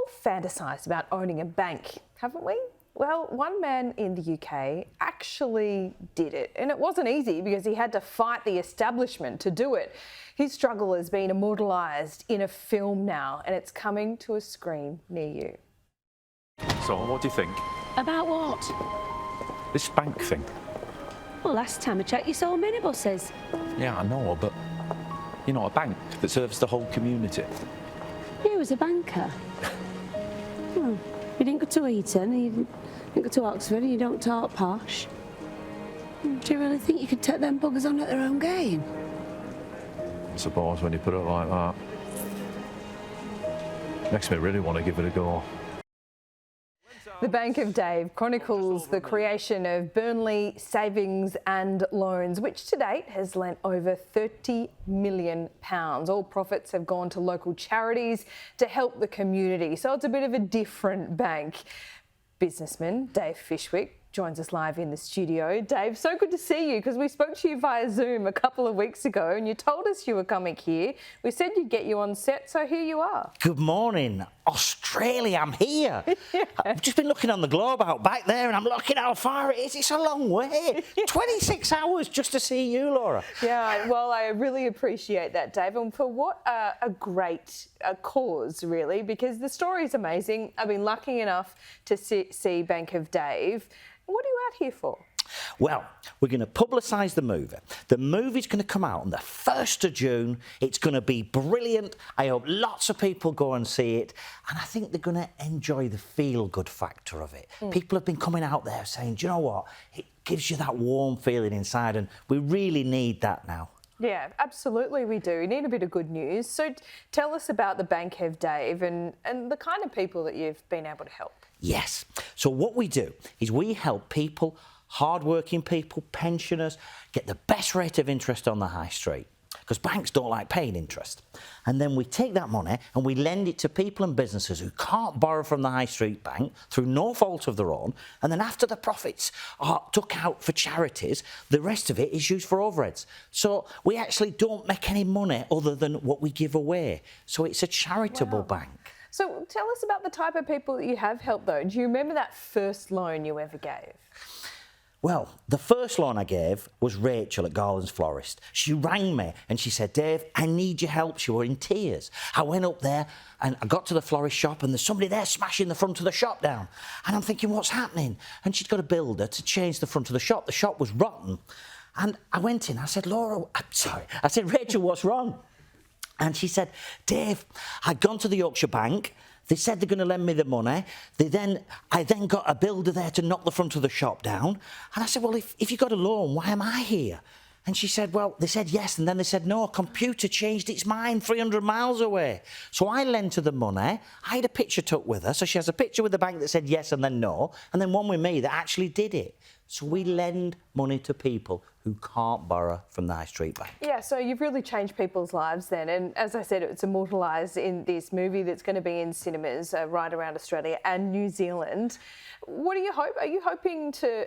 all fantasised about owning a bank, haven't we? Well, one man in the UK actually did it, and it wasn't easy because he had to fight the establishment to do it. His struggle has been immortalised in a film now, and it's coming to a screen near you. So, what do you think? About what? This bank thing. Well, last time I checked, you sold minibuses. Yeah, I know, but you know, a bank that serves the whole community. You was a banker. Oh, you didn't go to Eton, you didn't go to Oxford, and you don't talk posh. Do you really think you could take them buggers on at their own game? I suppose when you put it like that. Makes me really want to give it a go. The Bank of Dave chronicles the creation of Burnley Savings and Loans, which to date has lent over £30 million. All profits have gone to local charities to help the community. So it's a bit of a different bank. Businessman Dave Fishwick joins us live in the studio. Dave, so good to see you, because we spoke to you via Zoom a couple of weeks ago and you told us you were coming here. We said you'd get you on set, so here you are. Good morning, Australia, I'm here. Yeah. I've just been looking on the globe out back there and I'm looking how far it is. It's a long way. 26 hours just to see you, Laura. Yeah, well, I really appreciate that, Dave, and for what a great cause, really, because the story is amazing. I've been lucky enough to see Bank of Dave. What are you out here for? Well, we're going to publicise the movie. The movie's going to come out on the 1st of June. It's going to be brilliant. I hope lots of people go and see it. And I think they're going to enjoy the feel-good factor of it. People have been coming out there saying, do you know what? It gives you that warm feeling inside, and we really need that now. Yeah, absolutely we do. We need a bit of good news. So tell us about the Bank of Dave and the kind of people that you've been able to help. Yes. So what we do is we help people, hard-working people, pensioners, get the best rate of interest on the high street, because banks don't like paying interest. And then we take that money and we lend it to people and businesses who can't borrow from the high street bank through no fault of their own. And then after the profits are took out for charities, the rest of it is used for overheads. So we actually don't make any money other than what we give away. So it's a charitable bank. So tell us about the type of people that you have helped, though. Do you remember that first loan you ever gave? Well, the first loan I gave was Rachel at Garland's Florist. She rang me and she said, Dave, I need your help. She was in tears. I went up there and I got to the florist shop and there's somebody there smashing the front of the shop down. And I'm thinking, what's happening? And she'd got a builder to change the front of the shop. The shop was rotten. And I went in, I said, Laura, I'm sorry. I said, Rachel, what's wrong? And she said, Dave, I'd gone to the Yorkshire Bank. They said they're going to lend me the money. I then got a builder there to knock the front of the shop down. And I said, well, if you got a loan, why am I here? And she said, well, they said yes, and then they said no, a computer changed its mind 300 miles away. So I lent her the money. I had a picture took with her, so she has a picture with the bank that said yes and then no, and then one with me that actually did it. So we lend money to people who can't borrow from the high street bank. Yeah, so you've really changed people's lives then, and as I said, it's immortalised in this movie that's going to be in cinemas right around Australia and New Zealand. What do you hope? Are you hoping to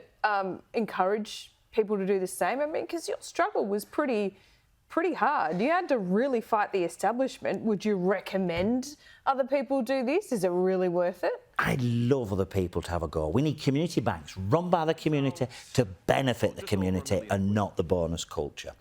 encourage people to do the same? I mean, because your struggle was pretty hard. You had to really fight the establishment. Would you recommend other people do this? Is it really worth it? I'd love other people to have a go. We need community banks run by the community to benefit the community and not the bonus culture.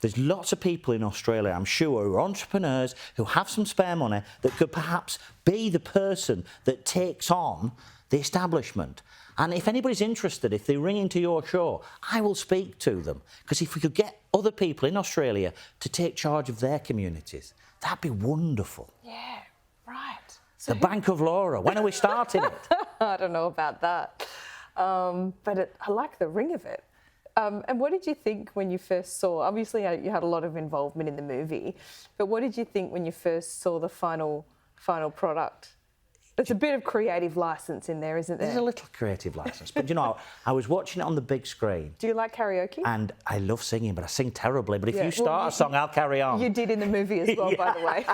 There's lots of people in Australia, I'm sure, who are entrepreneurs who have some spare money that could perhaps be the person that takes on the establishment. And if anybody's interested, if they ring into your show, I will speak to them. Because if we could get other people in Australia to take charge of their communities, that'd be wonderful. Yeah, right. The Bank of Laura, when are we starting it? I don't know about that. But I like the ring of it. And what did you think when you first saw, obviously you had a lot of involvement in the movie, but what did you think when you first saw the final product? There's a bit of creative licence in there, isn't there? There's a little creative licence. But, you know, I was watching it on the big screen. Do you like karaoke? And I love singing, but I sing terribly. But if you start a song, I'll carry on. You did in the movie as well, by the way.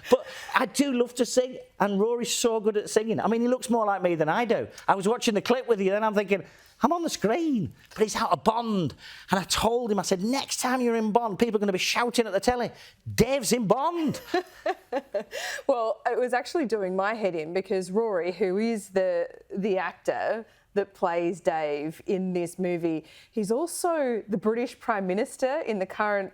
But I do love to sing, and Rory's so good at singing. I mean, he looks more like me than I do. I was watching the clip with you, and I'm thinking, I'm on the screen, but it's out of Bond. And I told him, I said, next time you're in Bond, people are going to be shouting at the telly, Dave's in Bond. Well, it was actually doing my head in because Rory, who is the actor that plays Dave in this movie, he's also the British Prime Minister in the current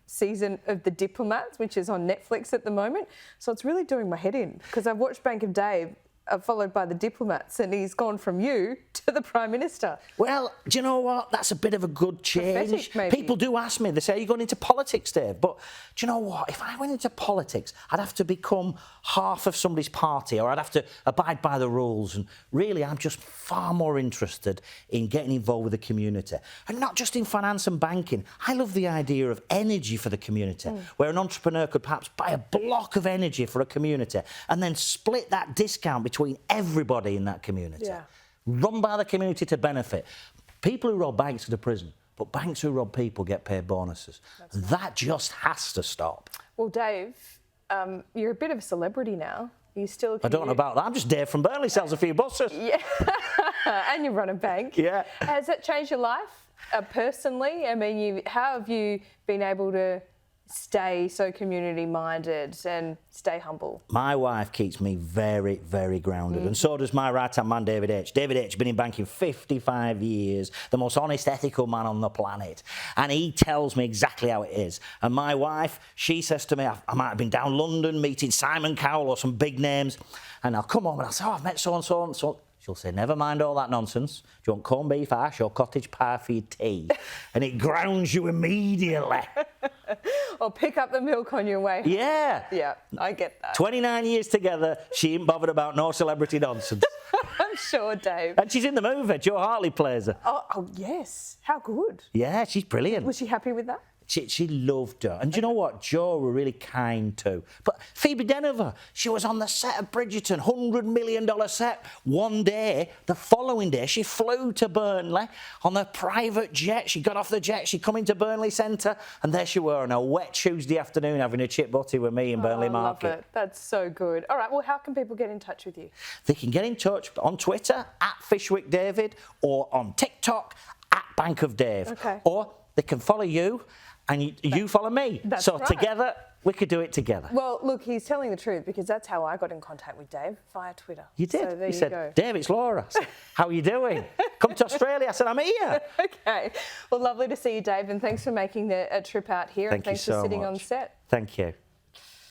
season of The Diplomats, which is on Netflix at the moment. So it's really doing my head in because I've watched Bank of Dave, followed by The Diplomats, and he's gone from you to the Prime Minister. Well, do you know what? That's a bit of a good change. Prophetic, maybe. People do ask me, they say, are you going into politics, Dave? But do you know what? If I went into politics, I'd have to become half of somebody's party, or I'd have to abide by the rules. And really, I'm just far more interested in getting involved with the community. And not just in finance and banking. I love the idea of energy for the community, where an entrepreneur could perhaps buy a block of energy for a community and then split that discount between everybody in that community. Yeah. Run by the community to benefit. People who rob banks go to prison, but banks who rob people get paid bonuses. That just has to stop. Well, Dave, you're a bit of a celebrity now. You still. I don't know about that. I'm just Dave from Burnley, sells a few buses. Yeah, and you run a bank. Yeah. Has that changed your life personally? I mean, how have you been able to stay so community-minded and stay humble? My wife keeps me very, very grounded, and so does my right-hand man, David H. David H. has been in banking 55 years, the most honest, ethical man on the planet, and he tells me exactly how it is. And my wife, she says to me, I might have been down London meeting Simon Cowell or some big names, and I'll come home and I'll say, oh, I've met so-and-so and so. She'll say, never mind all that nonsense. Do you want corned beef hash or cottage pie for your tea? And it grounds you immediately. Or pick up the milk on your way home. Yeah. Yeah, I get that. 29 years together, she ain't bothered about no celebrity nonsense. I'm sure, Dave. And she's in the movie. Joe Hartley plays her. Oh, yes. How good. Yeah, she's brilliant. Was she happy with that? She loved her. And do you know what? Joe were really kind too. But Phoebe Denover, she was on the set of Bridgerton, $100 million set. One day, the following day, she flew to Burnley on a private jet. She got off the jet, she come into Burnley Centre, and there she were on a wet Tuesday afternoon having a chip butty with me in Burnley Market. I love it. That's so good. All right, well, how can people get in touch with you? They can get in touch on Twitter, @FishwickDavid, or on TikTok, @BankOfDave. Okay. Or they can follow you, and you follow me. That's so right. Together, we could do it together. Well, look, he's telling the truth because that's how I got in contact with Dave, via Twitter. You did. So there you you said, go. Dave, it's Laura. I said, how are you doing? Come to Australia. I said, I'm here. Okay. Well, lovely to see you, Dave, and thanks for making the trip out here. Thank and thanks you for so sitting much. on set. Thank you.